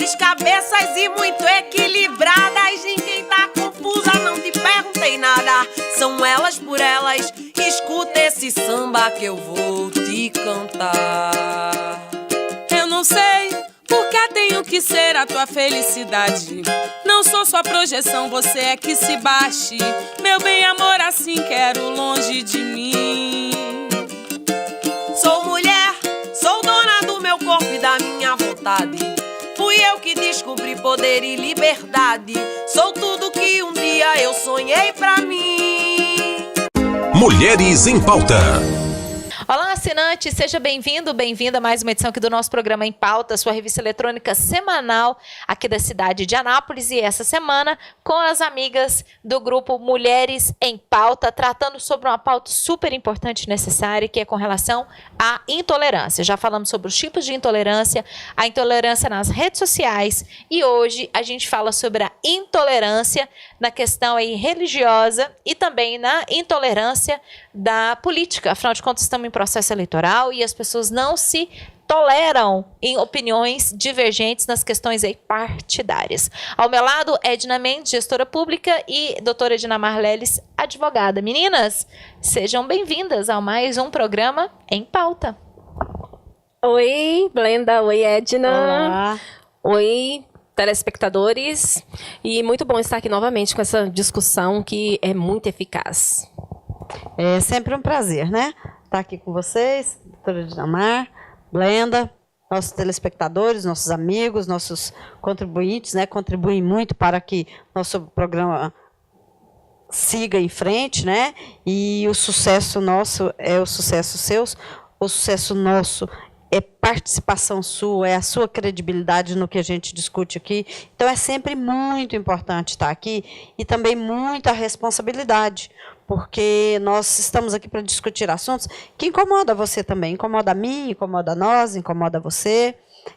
grandes cabeças e muito equilibradas. Ninguém tá confusa, não te perguntei nada. São elas por elas, escuta esse samba que eu vou te cantar. Eu não sei porque tenho que ser a tua felicidade. Não sou sua projeção, você é que se baixe. Meu bem, amor, assim quero longe de mim. Sou mulher, sou dona do meu corpo e da minha vontade. Fui eu que descobri poder e liberdade. Sou tudo que um dia eu sonhei pra mim. Mulheres em Pauta. Olá, assinante, seja bem-vindo, bem-vinda a mais uma edição aqui do nosso programa Em Pauta, sua revista eletrônica semanal aqui da cidade de Anápolis, e essa semana com as amigas do grupo Mulheres em Pauta, tratando sobre uma pauta super importante e necessária, que é com relação à intolerância. Já falamos sobre os tipos de intolerância, a intolerância nas redes sociais, e hoje a gente fala sobre a intolerância na questão aí religiosa e também na intolerância da política. Afinal de contas, estamos em processo eleitoral e as pessoas não se toleram em opiniões divergentes nas questões aí partidárias. Ao meu lado, Edna Mendes, gestora pública, e doutora Edna Marleles, advogada. Meninas, sejam bem-vindas a mais um programa Em Pauta. Oi, Blenda. Oi, Edna. Olá. Oi, telespectadores. E muito bom estar aqui novamente com essa discussão que é muito eficaz. É sempre um prazer, né? Estar aqui com vocês, doutora Dinamar, Blenda, nossos telespectadores, nossos amigos, nossos contribuintes, né? Contribuem muito para que nosso programa siga em frente, né? E o sucesso nosso é o sucesso seu, o sucesso nosso é participação sua, é a sua credibilidade no que a gente discute aqui. Então, é sempre muito importante estar aqui e também muita responsabilidade, porque nós estamos aqui para discutir assuntos que incomodam você também. Incomoda a mim, incomoda a nós, incomoda você.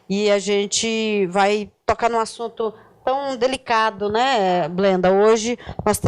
E a gente vai tocar num assunto tão delicado, né, Blenda? Hoje nós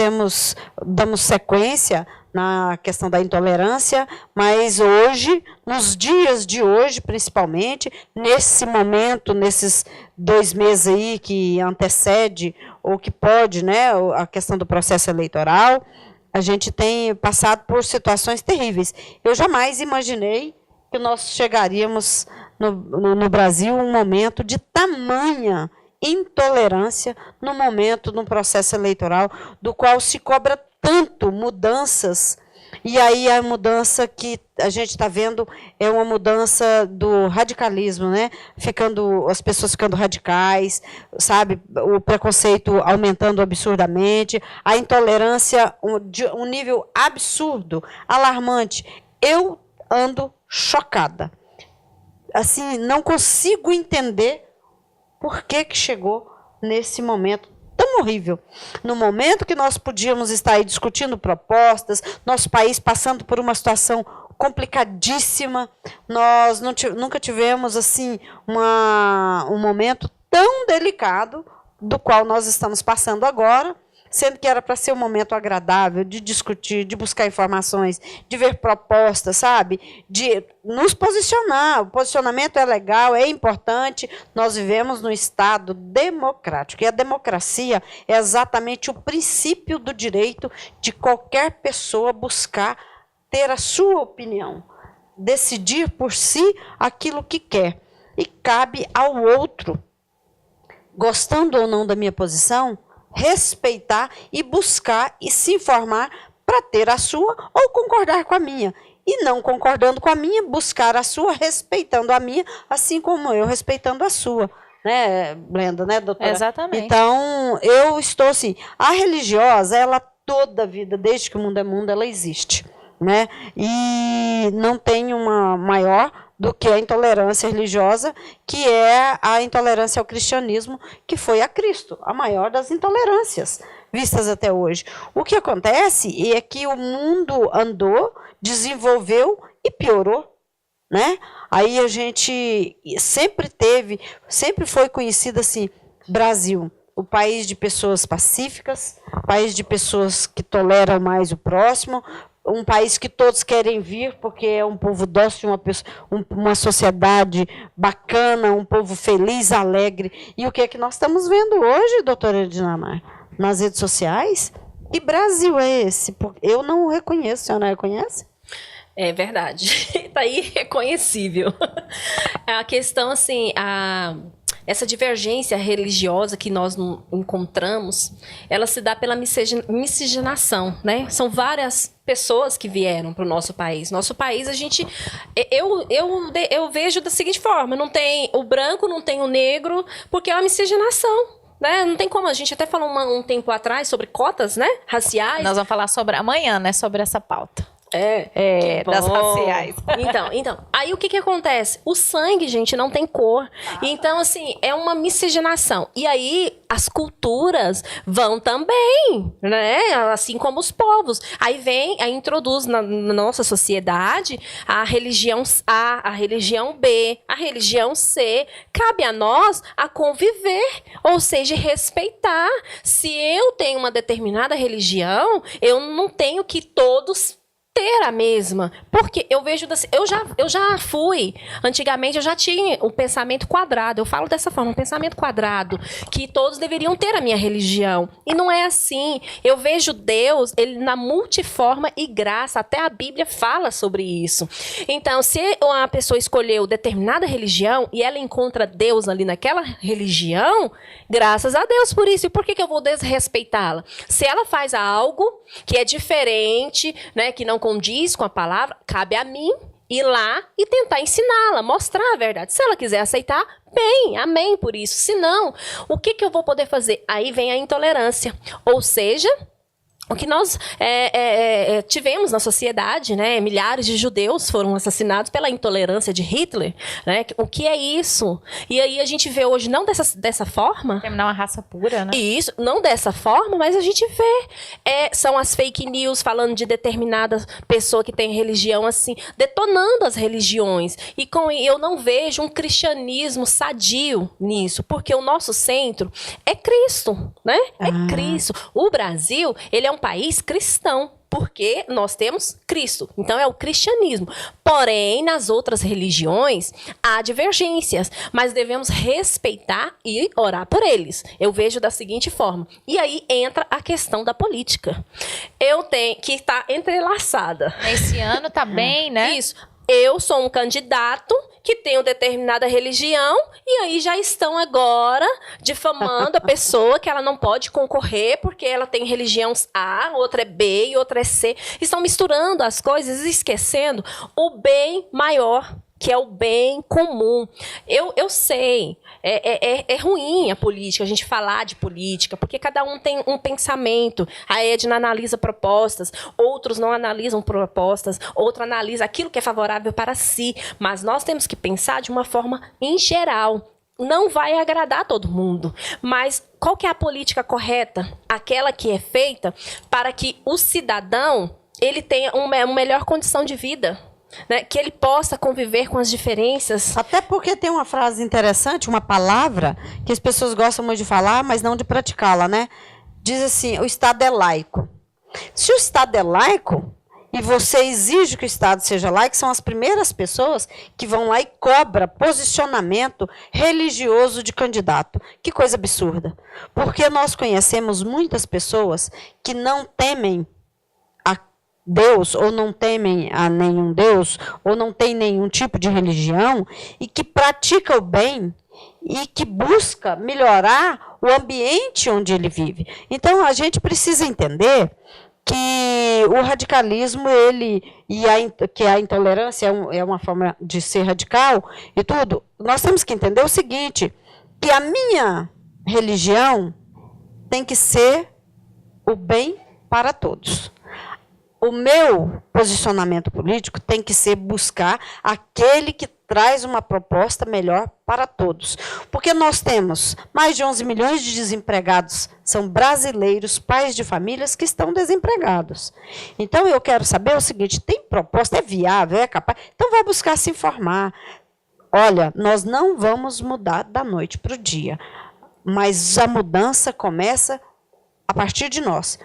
damos sequência na questão da intolerância, mas hoje, nos dias de hoje, principalmente, nesse momento, nesses 2 meses aí que antecede, ou que pode, né, a questão do processo eleitoral, a gente tem passado por situações terríveis. Eu jamais imaginei que nós chegaríamos no Brasil um momento de tamanha intolerância no processo eleitoral, do qual se cobra tanto mudanças. E aí a mudança que a gente está vendo é uma mudança do radicalismo, né? As pessoas ficando radicais, sabe? O preconceito aumentando absurdamente, a intolerância de um nível absurdo, alarmante. Eu ando chocada. Assim, não consigo entender por que chegou nesse momento tão horrível. No momento que nós podíamos estar aí discutindo propostas, nosso país passando por uma situação complicadíssima, nós nunca tivemos assim um momento tão delicado do qual nós estamos passando agora, sendo que era para ser um momento agradável, de discutir, de buscar informações, de ver propostas, sabe? De nos posicionar. O posicionamento é legal, é importante. Nós vivemos num Estado democrático. E a democracia é exatamente o princípio do direito de qualquer pessoa buscar ter a sua opinião, decidir por si aquilo que quer. E cabe ao outro, gostando ou não da minha posição, respeitar e buscar e se informar para ter a sua ou concordar com a minha. E não concordando com a minha, buscar a sua, respeitando a minha, assim como eu respeitando a sua. Né, Blenda, né, doutora? Exatamente. Então, eu estou assim, a religiosa, ela toda a vida, desde que o mundo é mundo, ela existe. Né? E não tem uma maior do que a intolerância religiosa, que é a intolerância ao cristianismo, que foi a Cristo, a maior das intolerâncias vistas até hoje. O que acontece é que o mundo andou, desenvolveu e piorou. Né? Aí a gente sempre foi conhecido assim, Brasil, o país de pessoas pacíficas, país de pessoas que toleram mais o próximo, um país que todos querem vir, porque é um povo dócil, uma sociedade bacana, um povo feliz, alegre. E o que é que nós estamos vendo hoje, doutora Edinamar? Nas redes sociais? Que Brasil é esse? Eu não o reconheço, a senhora reconhece? É verdade. Está irreconhecível. A questão, assim, essa divergência religiosa que nós encontramos, ela se dá pela miscigenação, né? São várias pessoas que vieram para o nosso país. Nosso país, eu vejo da seguinte forma, não tem o branco, não tem o negro, porque é uma miscigenação. Né? Não tem como, a gente até falou um tempo atrás sobre cotas, né? Raciais. Nós vamos falar sobre amanhã, né? Sobre essa pauta. Das raciais. Então, aí o que acontece? O sangue, gente, não tem cor. Então, assim, é uma miscigenação. E aí, as culturas vão também, né? Assim como os povos. Aí introduz na nossa sociedade a religião A, a religião B, a religião C. Cabe a nós a conviver, ou seja, respeitar. Se eu tenho uma determinada religião, eu não tenho que todos ter a mesma, porque eu vejo eu já fui, antigamente eu já tinha um pensamento quadrado, eu falo dessa forma, um pensamento quadrado, que todos deveriam ter a minha religião, e não é assim. Eu vejo Deus, ele na multiforma e graça, até a Bíblia fala sobre isso. Então, se uma pessoa escolheu determinada religião e ela encontra Deus ali naquela religião, graças a Deus por isso. E por que eu vou desrespeitá-la? Se ela faz algo que é diferente, né, que não condiz com a palavra, cabe a mim ir lá e tentar ensiná-la, mostrar a verdade. Se ela quiser aceitar, bem, amém por isso. Se não, o que eu vou poder fazer? Aí vem a intolerância. Ou seja, o que nós tivemos na sociedade, né? Milhares de judeus foram assassinados pela intolerância de Hitler, né? O que é isso? E aí a gente vê hoje, não dessa forma... Terminar uma raça pura, né? Isso, não dessa forma, mas a gente vê. São as fake news falando de determinada pessoa que tem religião, assim, detonando as religiões. E eu não vejo um cristianismo sadio nisso, porque o nosso centro é Cristo, né? É Cristo. O Brasil, ele é um país cristão, porque nós temos Cristo. Então, é o cristianismo. Porém, nas outras religiões, há divergências, mas devemos respeitar e orar por eles. Eu vejo da seguinte forma. E aí entra a questão da política. Que está entrelaçada. Esse ano tá bem, né? Isso. Eu sou um candidato que tenho determinada religião e aí já estão agora difamando a pessoa que ela não pode concorrer porque ela tem religião A, outra é B e outra é C. Estão misturando as coisas e esquecendo o bem maior, que é o bem comum. Eu sei, é ruim a política, a gente falar de política, porque cada um tem um pensamento. A Edna analisa propostas, outros não analisam propostas, outro analisa aquilo que é favorável para si. Mas nós temos que pensar de uma forma em geral. Não vai agradar todo mundo, mas qual que é a política correta? Aquela que é feita para que o cidadão ele tenha uma melhor condição de vida. Né, que ele possa conviver com as diferenças. Até porque tem uma frase interessante, uma palavra, que as pessoas gostam muito de falar, mas não de praticá-la, né? Diz assim, o Estado é laico. Se o Estado é laico, e você exige que o Estado seja laico, são as primeiras pessoas que vão lá e cobram posicionamento religioso de candidato. Que coisa absurda. Porque nós conhecemos muitas pessoas que não temem Deus, ou não temem a nenhum Deus, ou não tem nenhum tipo de religião, e que pratica o bem e que busca melhorar o ambiente onde ele vive. Então, a gente precisa entender que o radicalismo, que a intolerância é uma forma de ser radical e tudo, nós temos que entender o seguinte, que a minha religião tem que ser o bem para todos. O meu posicionamento político tem que ser buscar aquele que traz uma proposta melhor para todos. Porque nós temos mais de 11 milhões de desempregados, são brasileiros, pais de famílias que estão desempregados. Então, eu quero saber o seguinte, tem proposta, é viável, é capaz? Então, vai buscar se informar. Olha, nós não vamos mudar da noite para o dia, mas a mudança começa a partir de nós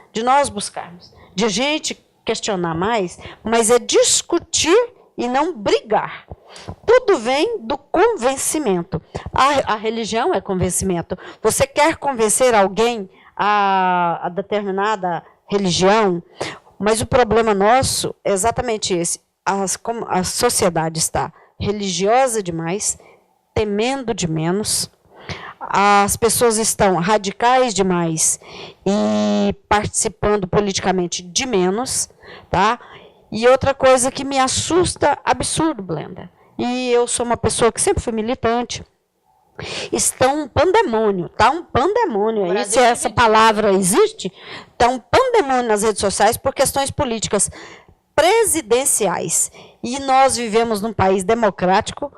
buscarmos, de gente questionar mais, mas é discutir e não brigar. Tudo vem do convencimento. A religião é convencimento. Você quer convencer alguém a determinada religião, mas o problema nosso é exatamente esse. Como a sociedade está religiosa demais, temendo de menos, as pessoas estão radicais demais e participando politicamente de menos, tá? E outra coisa que me assusta, absurdo, Blenda, e eu sou uma pessoa que sempre fui militante, está um pandemônio, tá um pandemônio aí, se essa palavra existe, está um pandemônio nas redes sociais por questões políticas presidenciais. E nós vivemos num país democrático,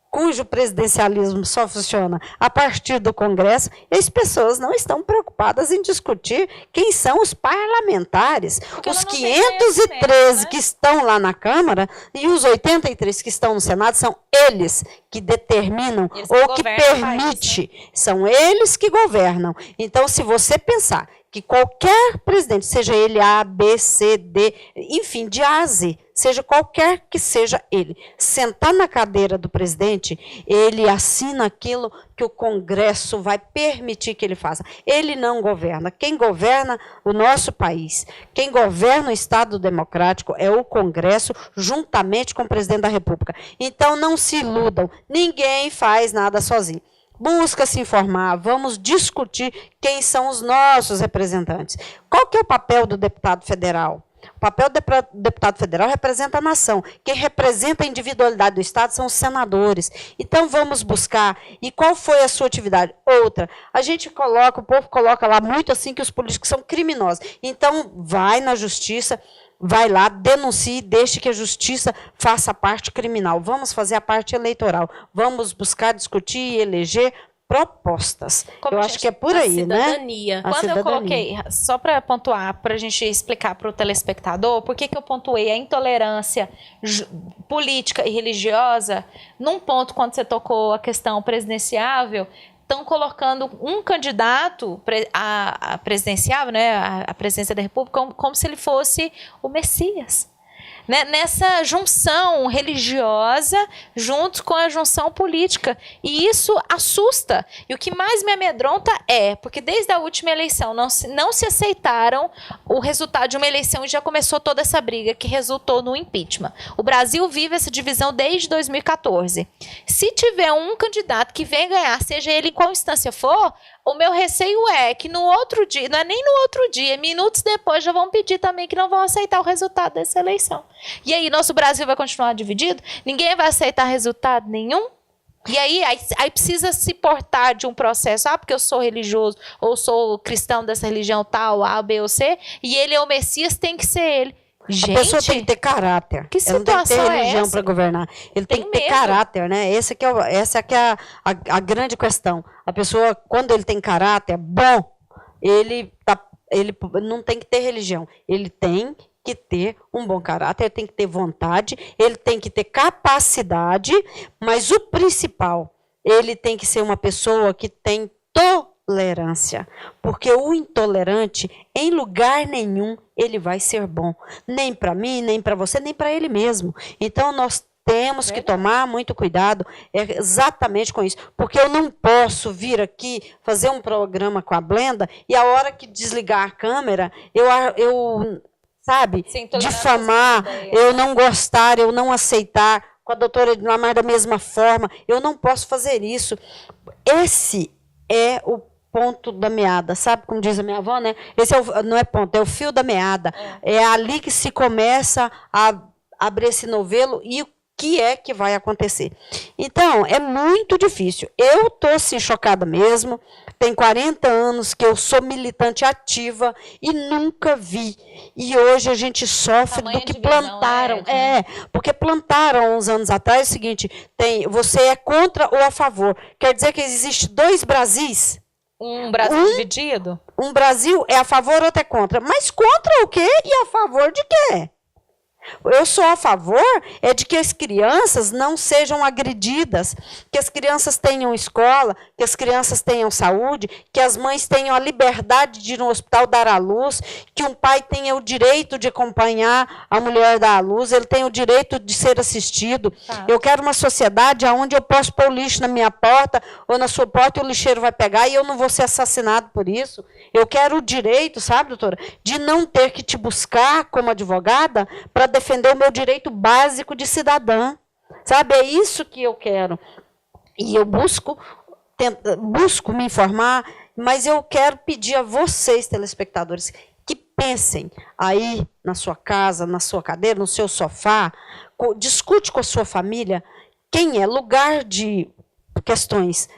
cujo presidencialismo só funciona a partir do Congresso, e as pessoas não estão preocupadas em discutir quem são os parlamentares. Porque os ela não tem 513 conhecimento, né? que estão lá na Câmara e os 83 que estão no Senado são eles que determinam Eles ou que governam o país, né? permite. São eles que governam. Então, se você pensar que qualquer presidente, seja ele A, B, C, D, enfim, de A a Z, seja qualquer que seja ele, sentar na cadeira do presidente, ele assina aquilo que o Congresso vai permitir que ele faça. Ele não governa. Quem governa o nosso país, quem governa o Estado democrático é o Congresso, juntamente com o presidente da República. Então, não se iludam. Ninguém faz nada sozinho. Busca se informar, vamos discutir quem são os nossos representantes. Qual que é o papel do deputado federal? O papel do deputado federal representa a nação. Quem representa a individualidade do Estado são os senadores. Então, vamos buscar. E qual foi a sua atividade? Outra. A gente coloca, o povo coloca lá muito assim que os políticos são criminosos. Então, vai na justiça, vai lá, denuncie, deixe que a justiça faça a parte criminal. Vamos fazer a parte eleitoral. Vamos buscar, discutir e eleger propostas. Como, eu gente, acho que é por aí, né? Cidadania. A Quando cidadania. eu coloquei, só para pontuar, para a gente explicar para o telespectador, por que eu pontuei a intolerância política e religiosa, num ponto, quando você tocou a questão presidenciável, estão colocando um candidato a presidenciável, né, a presidência da República, como se ele fosse o Messias. Né, nessa junção religiosa junto com a junção política. E isso assusta. E o que mais me amedronta porque desde a última eleição não se aceitaram o resultado de uma eleição e já começou toda essa briga que resultou no impeachment. O Brasil vive essa divisão desde 2014. Se tiver um candidato que vem ganhar, seja ele em qual instância for, o meu receio é que no outro dia, não é nem no outro dia, minutos depois já vão pedir também que não vão aceitar o resultado dessa eleição. E aí, nosso Brasil vai continuar dividido? Ninguém vai aceitar resultado nenhum? E aí precisa se portar de um processo, porque eu sou religioso, ou sou cristão dessa religião tal, A, B ou C, e ele é o Messias, tem que ser ele. Gente, a pessoa tem que ter caráter. Que Ele não tem que ter situação é religião essa? para governar. Ele tem que ter medo. caráter, né? Essa que é a grande questão. A pessoa, quando ele tem caráter bom, ele não tem que ter religião. Ele tem que ter um bom caráter, ele tem que ter vontade, ele tem que ter capacidade, mas o principal, ele tem que ser uma pessoa que tem tolerância, porque o intolerante, em lugar nenhum, ele vai ser bom, nem para mim, nem para você, nem para ele mesmo. Então, nós temos que tomar muito cuidado exatamente com isso, porque eu não posso vir aqui fazer um programa com a Blenda e a hora que desligar a câmera, eu sabe, difamar, eu não gostar, eu não aceitar, com a doutora Edmar da mesma forma, eu não posso fazer isso. Esse é o ponto da meada, sabe como diz a minha avó, né? Esse não é ponto, é o fio da meada. É ali que se começa a abrir esse novelo e o que é que vai acontecer. Então, é muito difícil. Eu estou assim, chocada mesmo. Tem 40 anos que eu sou militante ativa e nunca vi. E hoje a gente sofre do que plantaram. Porque plantaram uns anos atrás o seguinte, você é contra ou a favor. Quer dizer que existe dois Brasis. Um Brasil dividido? Um Brasil é a favor ou outro é contra. Mas contra o quê e a favor de quê? Eu sou a favor de que as crianças não sejam agredidas, que as crianças tenham escola, que as crianças tenham saúde, que as mães tenham a liberdade de ir no hospital dar à luz, que um pai tenha o direito de acompanhar a mulher dar à luz, ele tem o direito de ser assistido. Tá. Eu quero uma sociedade onde eu posso pôr o lixo na minha porta ou na sua porta e o lixeiro vai pegar e eu não vou ser assassinado por isso. Eu quero o direito, sabe, doutora, de não ter que te buscar como advogada para defender o meu direito básico de cidadã. Sabe, é isso que eu quero. E eu busco me informar, mas eu quero pedir a vocês, telespectadores, que pensem aí na sua casa, na sua cadeira, no seu sofá, discute com a sua família quem é lugar de questões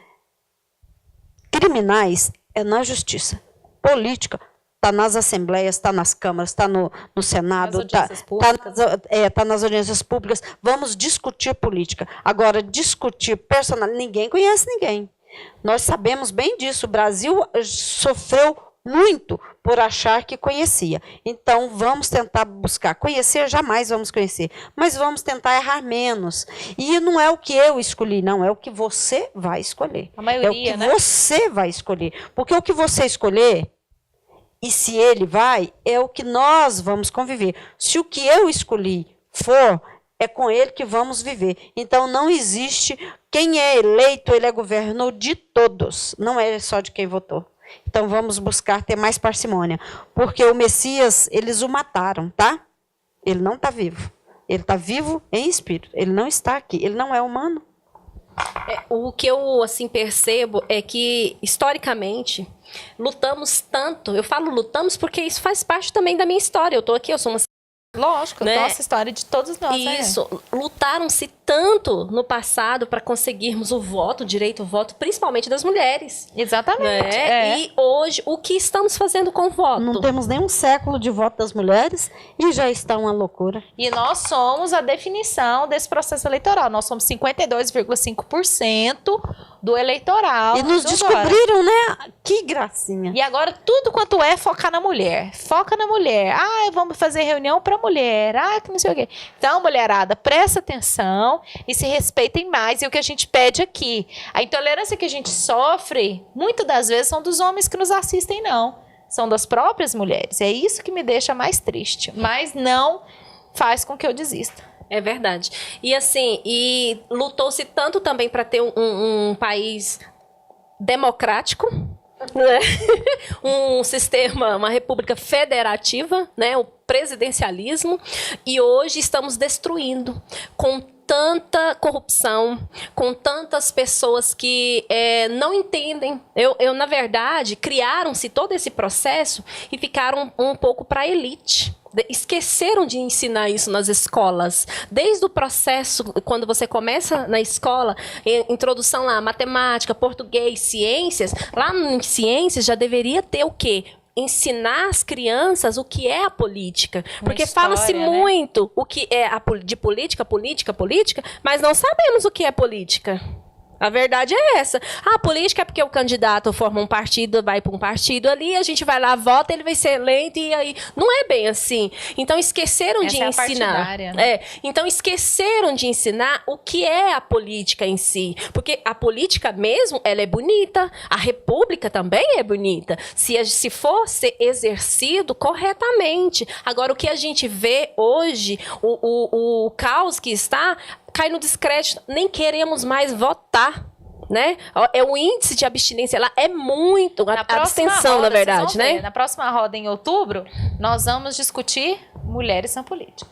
criminais é na justiça. Política está nas assembleias, está nas câmaras, está no Senado, está nas audiências públicas. Vamos discutir política. Agora, discutir personalidade, ninguém conhece ninguém. Nós sabemos bem disso. O Brasil sofreu muito por achar que conhecia. Então, vamos tentar buscar. Conhecer, jamais vamos conhecer. Mas vamos tentar errar menos. E não é o que eu escolhi, não. É o que você vai escolher. A maioria, é o que você vai escolher. Porque o que você escolher, e se ele vai, é o que nós vamos conviver. Se o que eu escolhi for, é com ele que vamos viver. Então, não existe... Quem é eleito, ele é governador de todos. Não é só de quem votou. Então, vamos buscar ter mais parcimônia. Porque o Messias, eles o mataram, tá? Ele não está vivo. Ele está vivo em espírito. Ele não está aqui. Ele não é humano. O que eu assim percebo é que, historicamente, lutamos tanto. Eu falo lutamos porque isso faz parte também da minha história. Eu estou aqui, eu sou uma... Lógico, né? Nossa história de todos nós. Isso, lutaram-se tanto no passado para conseguirmos o voto, o direito ao voto, principalmente das mulheres. Exatamente. E hoje, o que estamos fazendo com o voto? Não temos nem um século de voto das mulheres e já está uma loucura. E nós somos a definição desse processo eleitoral. Nós somos 52,5% do eleitoral. E nos descobriram, né? Que gracinha. E agora tudo quanto é focar na mulher. Foca na mulher. Vamos fazer reunião para mulher. Que não sei o quê. Então, mulherada, presta atenção e se respeitem mais. E o que a gente pede aqui, a intolerância que a gente sofre, muitas das vezes são dos homens que nos assistem, não. São das próprias mulheres. É isso que me deixa mais triste. Mas não faz com que eu desista. É verdade. E assim, lutou-se tanto também para ter um país democrático, né? Um sistema, uma república federativa, né? O presidencialismo, e hoje estamos destruindo com tanta corrupção, com tantas pessoas que não entendem. Na verdade, criaram-se todo esse processo e ficaram um pouco para a elite. Esqueceram de ensinar isso nas escolas. Desde o processo, quando você começa na escola, introdução lá, matemática, português, ciências, lá em ciências já deveria ter o quê? Ensinar as crianças o que é a política. Porque fala-se muito o que é de política, mas não sabemos o que é política. A verdade é essa. A política é porque o candidato forma um partido, vai para um partido ali, a gente vai lá, vota, ele vai ser eleito e aí... Não é bem assim. Então, esqueceram de ensinar. Né? Então, esqueceram de ensinar o que é a política em si. Porque a política mesmo, ela é bonita. A república também é bonita. Se for ser exercido corretamente. Agora, o que a gente vê hoje, o caos que está... cai no descrédito, nem queremos mais votar, né? O índice de abstinência lá é muito, a abstenção, na verdade, né? Na próxima roda, em outubro, nós vamos discutir mulheres na política.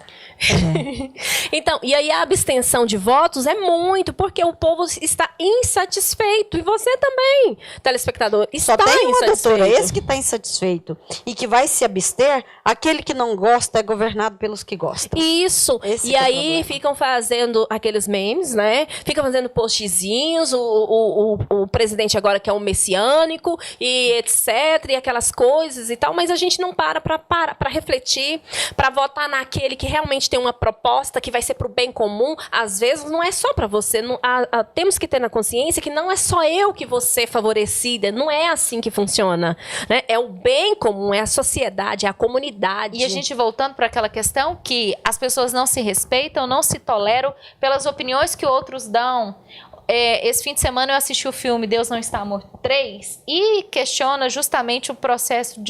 Então, e aí a abstenção de votos é muito, porque o povo está insatisfeito. E você também, telespectador, está insatisfeito. Só tem uma, doutora, esse que está insatisfeito e que vai se abster, aquele que não gosta é governado pelos que gostam. Isso. Esse e aí ficam fazendo aqueles memes, né? Ficam fazendo postzinhos, o presidente agora que é um messiânico, e etc, e aquelas coisas e tal, mas a gente não para refletir, para votar naquele que realmente tem uma proposta que vai ser para o bem comum, às vezes não é só para você. Temos que ter na consciência que não é só eu que vou ser favorecida, não é assim que funciona. Né? É o bem comum, é a sociedade, é a comunidade. E a gente voltando para aquela questão que as pessoas não se respeitam, não se toleram pelas opiniões que outros dão. Esse fim de semana eu assisti o filme Deus Não Está Morto 3 e questiona justamente o processo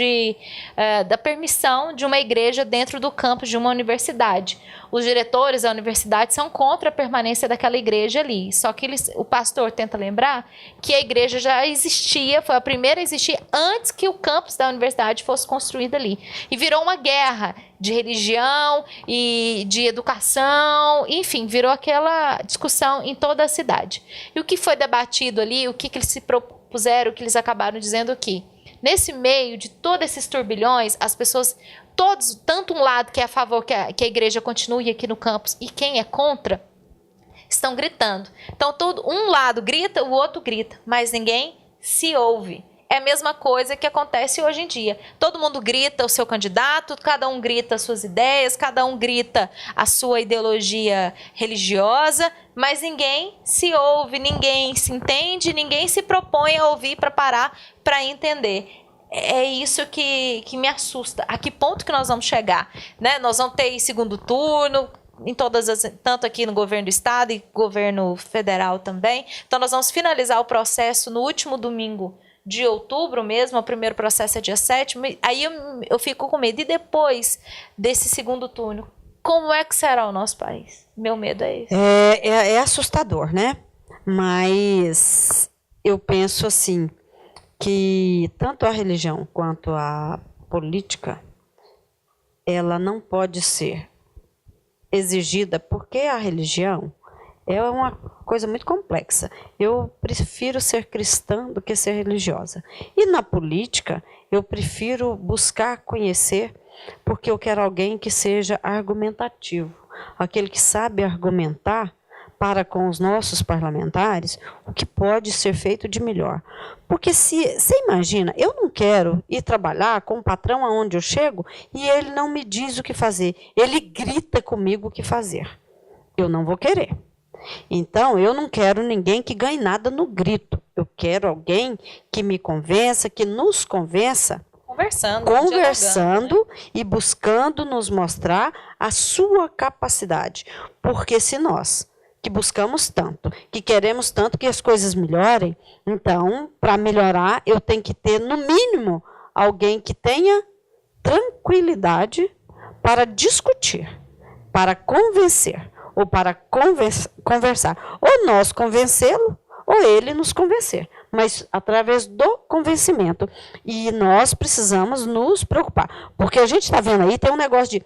da permissão de uma igreja dentro do campus de uma universidade. Os diretores da universidade são contra a permanência daquela igreja ali. Só que o pastor tenta lembrar que a igreja já existia, foi a primeira a existir antes que o campus da universidade fosse construído ali. E virou uma guerra de religião e de educação, enfim, virou aquela discussão em toda a cidade. E o que foi debatido ali, o que eles se propuseram, o que eles acabaram dizendo que nesse meio de todos esses turbilhões, as pessoas, todos, tanto um lado que é a favor que a igreja continue aqui no campus e quem é contra, estão gritando. Então, um lado grita, o outro grita, mas ninguém se ouve. É a mesma coisa que acontece hoje em dia. Todo mundo grita o seu candidato, cada um grita as suas ideias, cada um grita a sua ideologia religiosa, mas ninguém se ouve, ninguém se entende, ninguém se propõe a ouvir para parar para entender. É isso que me assusta. A que ponto que nós vamos chegar? Né? Nós vamos ter segundo turno, tanto aqui no governo do estado e governo federal também. Então nós vamos finalizar o processo no último domingo de outubro mesmo, o primeiro processo é dia 7, aí eu fico com medo. E depois desse segundo turno, como é que será o nosso país? Meu medo é esse. É assustador, né? Mas eu penso assim, que tanto a religião quanto a política, ela não pode ser exigida, porque a religião é uma coisa muito complexa. Eu prefiro ser cristã do que ser religiosa. E na política, eu prefiro buscar conhecer, porque eu quero alguém que seja argumentativo. Aquele que sabe argumentar para com os nossos parlamentares o que pode ser feito de melhor. Porque você imagina, eu não quero ir trabalhar com um patrão aonde eu chego e ele não me diz o que fazer. Ele grita comigo o que fazer. Eu não vou querer. Então, eu não quero ninguém que ganhe nada no grito. Eu quero alguém que me convença, que nos convença, conversando e buscando nos mostrar a sua capacidade. Porque se nós, que buscamos tanto, que queremos tanto que as coisas melhorem, então, para melhorar, eu tenho que ter, no mínimo, alguém que tenha tranquilidade para discutir, para convencer, ou para conversar. Ou nós convencê-lo, ou ele nos convencer. Mas através do convencimento. E nós precisamos nos preocupar. Porque a gente está vendo aí, tem um negócio de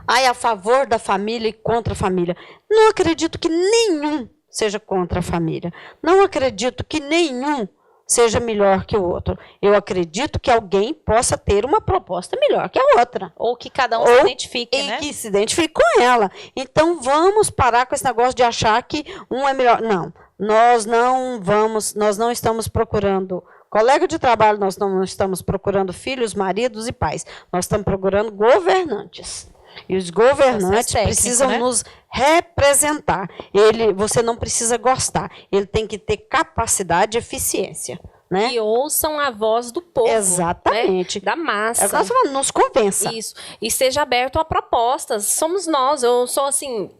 a favor da família e contra a família. Não acredito que nenhum seja contra a família. Não acredito que nenhum seja melhor que o outro. Eu acredito que alguém possa ter uma proposta melhor que a outra. Ou que cada um se identifique, né? Que se identifique com ela. Então, vamos parar com esse negócio de achar que um é melhor. Não, nós não estamos procurando colega de trabalho, nós não estamos procurando filhos, maridos e pais. Nós estamos procurando governantes. E os governantes precisam nos representar. Você não precisa gostar. Ele tem que ter capacidade e eficiência. Né? E ouçam a voz do povo. Exatamente. Né? Da massa. Agora você nos convença. Isso. E seja aberto a propostas. Somos nós. Eu sou assim...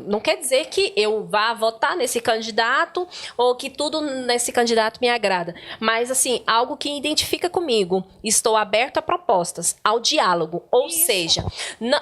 não quer dizer que eu vá votar nesse candidato ou que tudo nesse candidato me agrada. Mas, assim, algo que identifica comigo. Estou aberto a propostas, ao diálogo. Ou seja,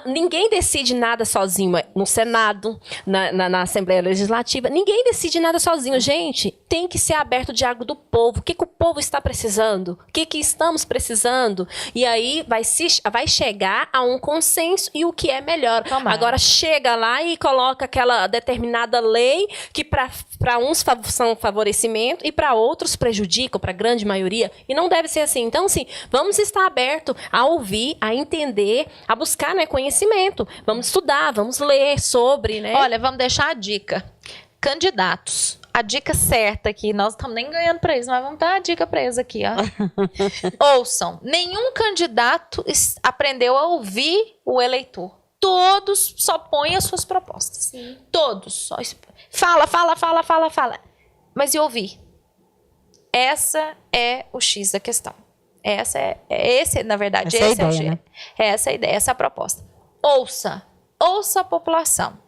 ninguém decide nada sozinho. No Senado, na Assembleia Legislativa. Ninguém decide nada sozinho. Gente, tem que ser aberto o diálogo do povo. O que o povo está precisando? O que estamos precisando? E aí vai chegar a um consenso e o que é melhor. Tomara. Agora chega lá e coloca aquela determinada lei que para uns são favorecimento e para outros prejudicam, para a grande maioria. E não deve ser assim. Então, assim, vamos estar aberto a ouvir, a entender, a buscar, né, conhecimento. Vamos estudar, vamos ler sobre, né? Olha, vamos deixar a dica. Candidatos. a dica certa aqui. Nós estamos nem ganhando pra isso, mas vamos dar a dica pra eles aqui, ó. Ouçam. Nenhum candidato aprendeu a ouvir o eleitor. Todos só põem as suas propostas. Sim. Todos. Só fala. Mas e ouvir? Essa é o X da questão. Na verdade, esse é o G. Né? Essa é a ideia, essa é a proposta. Ouça a população.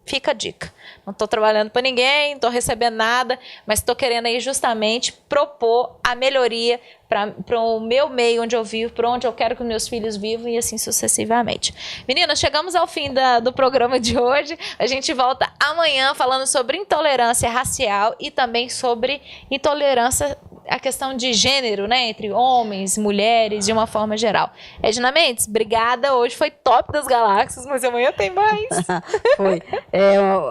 Fica a dica. Não estou trabalhando para ninguém, não estou recebendo nada, mas estou querendo aí justamente propor a melhoria para o meu meio onde eu vivo, para onde eu quero que os meus filhos vivam e assim sucessivamente. Meninas, chegamos ao fim do programa de hoje. A gente volta amanhã falando sobre intolerância racial e também sobre intolerância, a questão de gênero, né? Entre homens, mulheres, de uma forma geral. Edna Mendes, obrigada. Hoje foi top das galáxias, mas amanhã tem mais. Foi.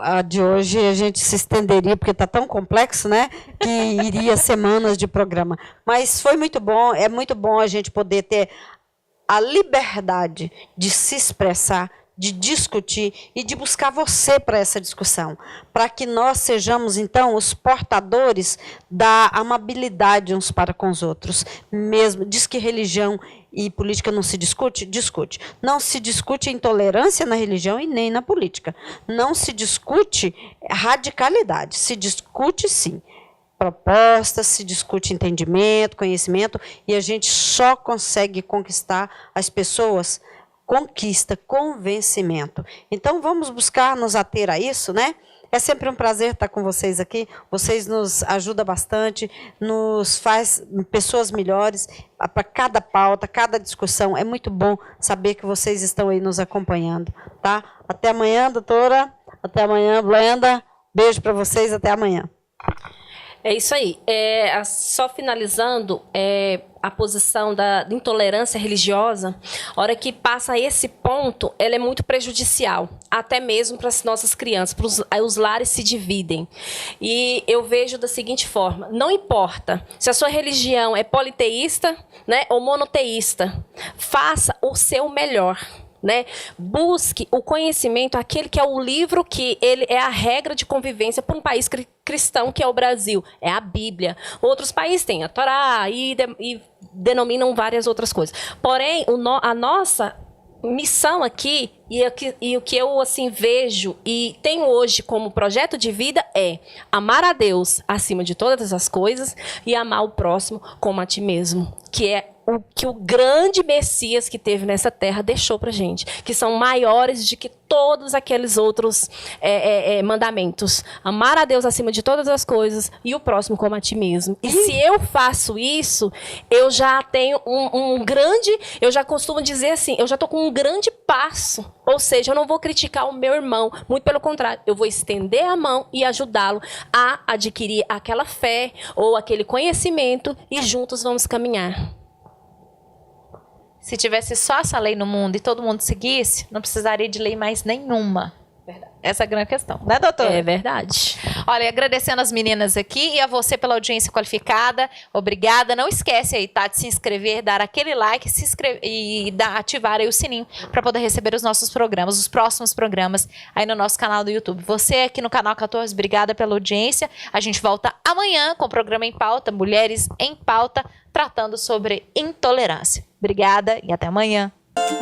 A de hoje a gente se estenderia, porque está tão complexo, né? Que iria semanas de programa. Mas foi muito bom. É muito bom a gente poder ter a liberdade de se expressar, de discutir e de buscar você para essa discussão, para que nós sejamos, então, os portadores da amabilidade uns para com os outros. Mesmo, diz que religião e política não se discute? Discute. Não se discute intolerância na religião e nem na política. Não se discute radicalidade, se discute, sim, propostas, se discute entendimento, conhecimento, e a gente só consegue conquistar as pessoas. Conquista, convencimento. Então, vamos buscar nos ater a isso, né? É sempre um prazer estar com vocês aqui. Vocês nos ajudam bastante, nos faz pessoas melhores para cada pauta, cada discussão. É muito bom saber que vocês estão aí nos acompanhando, tá? Até amanhã, doutora. Até amanhã, Blenda. Beijo para vocês. Até amanhã. É isso aí. Só finalizando, a posição da intolerância religiosa, a hora que passa esse ponto, ela é muito prejudicial, até mesmo para as nossas crianças, os lares se dividem. E eu vejo da seguinte forma, não importa se a sua religião é politeísta, né, ou monoteísta, faça o seu melhor. Né? Busque o conhecimento, aquele que é o livro que ele é a regra de convivência para um país cristão que é o Brasil, é a Bíblia. Outros países têm a Torá e denominam várias outras coisas. Porém, a nossa missão aqui e o que eu assim vejo e tenho hoje como projeto de vida é amar a Deus acima de todas as coisas e amar o próximo como a ti mesmo, que é o que o grande Messias que teve nessa terra deixou pra gente, que são maiores de que todos aqueles outros mandamentos. Amar a Deus acima de todas as coisas e o próximo como a ti mesmo. E se eu faço isso, eu já tenho eu já costumo dizer assim, eu já tô com um grande passo. Ou seja, eu não vou criticar o meu irmão, muito pelo contrário, eu vou estender a mão e ajudá-lo a adquirir aquela fé ou aquele conhecimento e juntos vamos caminhar. Se tivesse só essa lei no mundo e todo mundo seguisse, não precisaria de lei mais nenhuma. Verdade. Essa é a grande questão, né, doutora? É verdade. Olha, agradecendo as meninas aqui e a você pela audiência qualificada. Obrigada. Não esquece aí, tá, de se inscrever, dar aquele like, se inscrever e ativar aí o sininho para poder receber os nossos programas, os próximos programas aí no nosso canal do YouTube. Você aqui no Canal 14, obrigada pela audiência. A gente volta amanhã com o programa Em Pauta, Mulheres em Pauta, tratando sobre intolerância. Obrigada e até amanhã.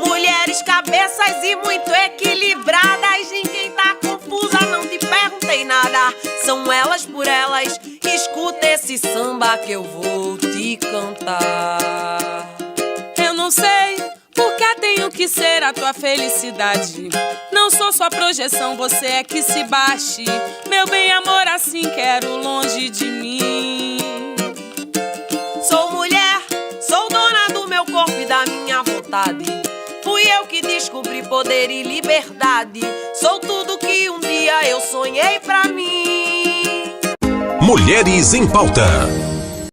Mulheres, cabeças e muito equilibradas. Ninguém tá confusa, não te perguntei nada. São elas por elas. Escuta esse samba que eu vou te cantar. Eu não sei porque tenho que ser a tua felicidade. Não sou sua projeção, você é que se baixe. Meu bem, amor, assim quero longe de mim. Sou mulher, sou dona do meu corpo e da minha vontade. Fui eu que descobri poder e liberdade. Sou tudo que um dia eu sonhei pra mim. Mulheres em Pauta.